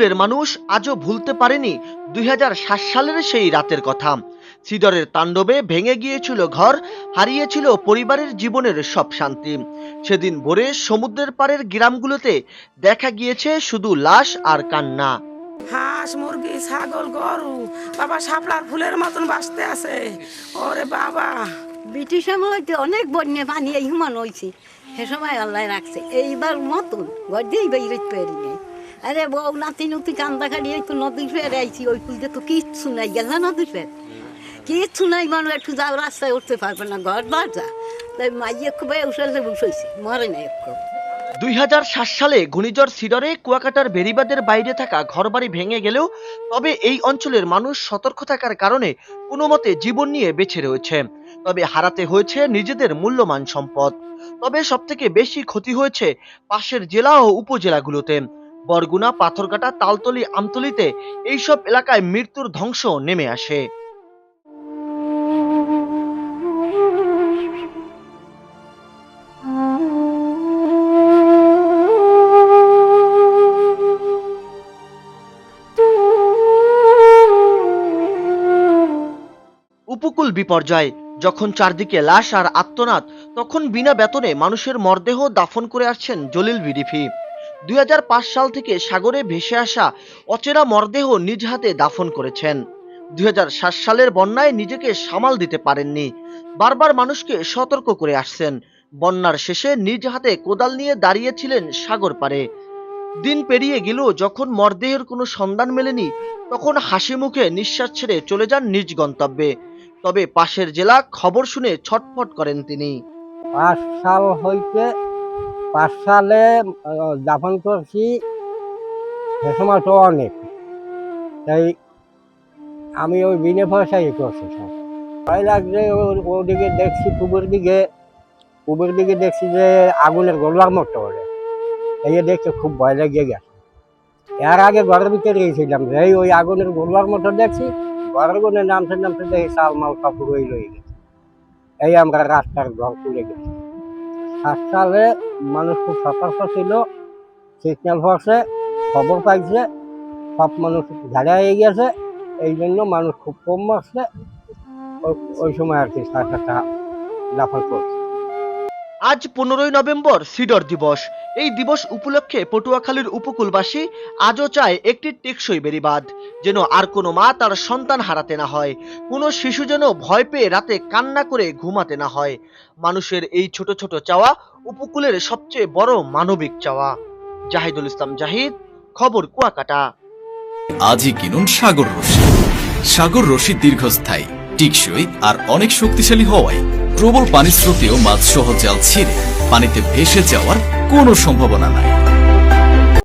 উপকূলের মানুষ আজও ভুলতে পারেনি 2007 সালের সেই রাতের কথা। সিডরের তাণ্ডবে ভেঙে গিয়েছিল ঘর, হারিয়েছিল পরিবারের জীবনের সব শান্তি। সেদিন ভোরে সমুদ্রের পাড়ের গ্রামগুলোতে দেখা গিয়েছে শুধু লাশ আর কান্না। হাঁস মুরগি ছাগল গরু বাবা শাপলার ফুলের মতন বাঁচতে আছে। ওরে বাবা, ব্রিটিশ আমলে অনেক বন্যা পানি এই হুমান হয়েছে, সে সময় আল্লাহ রাখছে। এইবার মতন ঘর দিয়েই বাইরে পেরি নেই। আরে বউ নাতি নুতি কান্দা খাড়িয়ে তো নদীর ফের আইছি, ওই ফুলতে তো কিচ্ছু নাই, গেল না নদীর ফের কিচ্ছু নাই। মানুষ একটু যাও রাস্তায় উঠতে পারবে না, ঘর বাজা। তাই মাইয়ে খুব উসালে বসেছি, মরে নাই একটু। 2007 সালে ঘূর্ণিঝড় সিডরে কুয়াকাটার বেড়িবাঁধের বাইরে থাকা ঘরবাড়ি ভেঙে গেলেও তবে এই অঞ্চলের মানুষ সতর্ক থাকার কারণে কোনো মতে জীবন নিয়ে বেঁচে রয়েছে। তবে হারাতে হয়েছে নিজেদের মূল্যবান সম্পদ। তবে সবথেকে বেশি ক্ষতি হয়েছে পাশের জেলা ও উপজেলাগুলোতে। বরগুনা, পাথরঘাটা, তালতলী, আমতলীতে এইসব এলাকায় মৃত্যুর ধ্বংস নেমে আসে। উপকূল বিপর্যয় যখন চারদিকে লাশ আর আত্মনাদ, তখন বিনা বেতনে মানুষের মরদেহ দাফন করে আসছেন জলিল ভিডিপি। 2005 সাল থেকে সাগরে ভেসে আসা অচেনা মরদেহ নিজ হাতে দাফন করেছেন। 2007 সালের বন্যায় নিজেকে সামাল দিতে পারেননি, বারবার মানুষকে সতর্ক করে আসছেন। বন্যার শেষে নিজ হাতে কোদাল নিয়ে দাঁড়িয়েছিলেন সাগর পাড়ে। দিন পেরিয়ে গেলেও যখন মরদেহের কোনো সন্ধান মেলেনি, তখন হাসি মুখে নিঃশ্বাস ছেড়ে চলে যান নিজ গন্তব্যে। তবে পাশের জেলা খবর শুনে ছটফট করেন তিনি। 5 সাল হইতে 5 সালে দাফন করছি, সে সময় তো অনেক। তাই আমি ওই বিনে পয়সাই করছি সব। ভয় লাগছে, ওদিকে দেখছি পূবের দিকে দেখছি যে আগুনের গোলার মতো ওরে, এই দেখতে খুব ভয় লেগে গেছে। এর আগে ঘরের ভিতরে গিয়েছিলাম, এই ওই আগুনের গোলার মতো দেখছি, ঘরের গুনে নামতে দেখি চাল মাল কাপড় রয়ে গেছে। এই আমরা রাস্তার ঘর তুলে গেছি। 7 সালে মানুষ খুব সতর্ক ছিল, সিগন্যাল হচ্ছে, খবর পাইছে, সব মানুষ ঝাড়া হয়ে গেছে। এই জন্য মানুষ খুব কম মারছে ওই সময় আর কি সাতটা দাফন করছে। আজ 15ই নভেম্বর সিডর দিবস। এই দিবস উপলক্ষে পটুয়াখালীর উপকূলবাসী আজও চায় একটি টেকসই বেড়িবাঁধ, যেন আর কোনো মা তার সন্তান হারাতে না হয়, কোনো শিশু যেন ভয় পেয়ে রাতে কান্না করে ঘুমাতে না হয়। মানুষের এই ছোট ছোট চাওয়া উপকূলের সবচেয়ে বড় মানবিক চাওয়া। জাহিদুল ইসলাম জাহিদ, খবর কুয়াকাটা। আজই কিনুন সাগর রশি। সাগর রশি দীর্ঘস্থায়ী, টিকসই আর অনেক শক্তিশালী হওয়ায় প্রবল পানিস্রোতেও মাছ সহ জাল ছিঁড়ে পানিতে ভেসে যাওয়ার কোনো সম্ভাবনা নাই।